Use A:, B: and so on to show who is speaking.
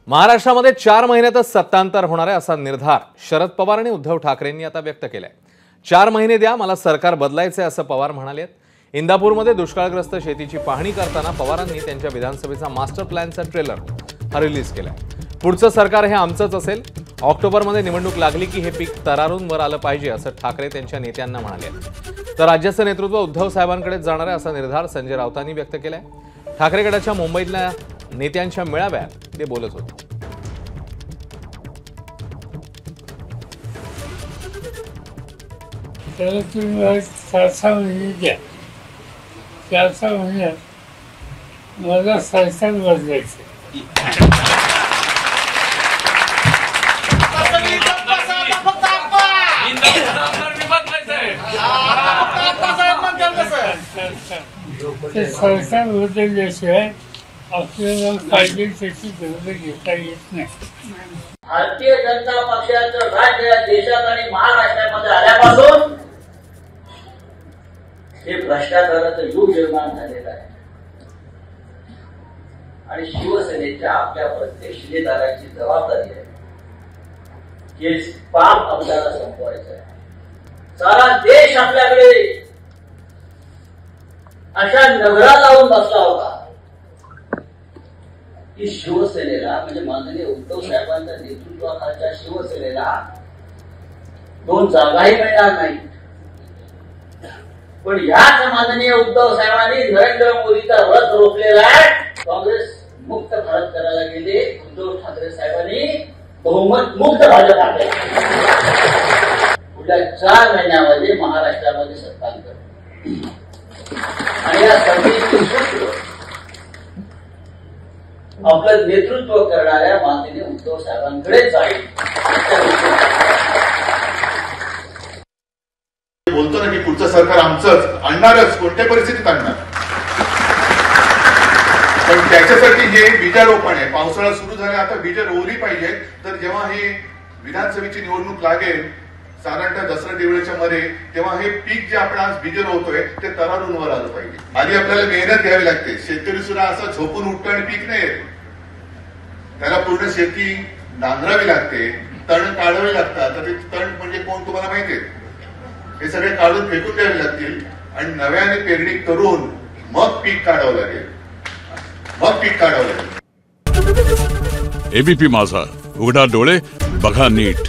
A: महाराष्ट्रामध्ये 4 महिन्यातच सत्तांतर होणार आहे असा निर्धार शरद पवार आणि उद्धव ठाकरेंनी आता व्यक्त केलाय। 4 महिने द्या, मला सरकार बदलायचे असं पवार म्हणालेत। इंदापूरमध्ये दुष्काळग्रस्त शेतीची पाहणी करताना पवारांनी त्यांच्या विधानसभेचा मास्टर प्लॅनचा ट्रेलर रिलीज केलाय। पुढचं सरकार हे आमचंच असेल। ऑक्टोबरमध्ये निवडणूक लागली की हे पीक तरारून वर आलं पाहिजे असं ठाकरे त्यांच्या नेत्यांना म्हणाले। तर राज्याचं नेतृत्व उद्धव साहेबांकडे जाणार आहे असा निर्धार संजय राऊतांनी व्यक्त केलाय। ठाकरे गटाच्या मुंबईतल्या नेत्यांच्या मेळाव्यात ते बोलत होते।
B: त्याला तुम्ही 4-6 महिने द्या, 4-6 महिन्यात मला सरकार बदलायचं। ते सरकार बदलल्याशिवाय आपल्याला पाहिजे त्याची गरज घेता येत नाही।
C: भारतीय जनता पक्षाचं राज्य देशात आणि महाराष्ट्रामध्ये आल्यापासून हे भ्रष्टाचाराचं युग निर्माण झालेलं आहे आणि शिवसेनेच्या आपल्या प्रत्येक शिलेदाराची जबाबदारी आहे की पाप आपल्याला संपवायचं आहे। सारा देश आपल्याकडे अशा नगरा लावून बसला होता की शिवसेनेला म्हणजे माननीय उद्धव साहेबांच्या नेतृत्वाखालच्या शिवसेनेला 2 जागाही मिळणार नाही। पण याच माननीय उद्धव साहेबांनी नरेंद्र मोदीचा रथ रोखलेला आहे। काँग्रेस मुक्त भारत करायला गेले, उद्धव ठाकरे साहेबांनी बहुमत मुक्त भाजप आणले। पुढल्या 4 महिन्यामध्ये महाराष्ट्रामध्ये सत्तांतर आणि या संधीची सूत्र आपलं नेतृत्व करणाऱ्या माननीय उद्धव साहेबांकडे जाईल।
D: बोलतो ना की पुढचं सरकार आमचंच आणणारच, कोणत्या परिस्थितीत आणणार, पण त्याच्यासाठी हे बीजारोपण आहे। पावसाळा सुरू झाला, आता बीज रोवली पाहिजे। तर जेव्हा ही विधानसभेची निवडणूक लागेल साधारणतः दसरा दिवाळीच्या मध्ये, तेव्हा हे पीक जे आपण आज बीज रोवतोय ते तरारून वर आलं पाहिजे। आधी आपल्याला मेहनत घ्यावी लागते। शेतकरी सुद्धा असं झोपून उठतं आणि पीक नाही येत, त्याला पूर्ण शेती नांगरावी लागते, तण काढावे लागतात। तर ते तण म्हणजे कोण तुम्हाला माहिती आहे, हे सगळे काढून फेकून द्यावे लागतील आणि नव्याने पेरणी करून मग पीक काढावं लागेल,
E: एबीपी माझा, उघडा डोळे बघा नीट।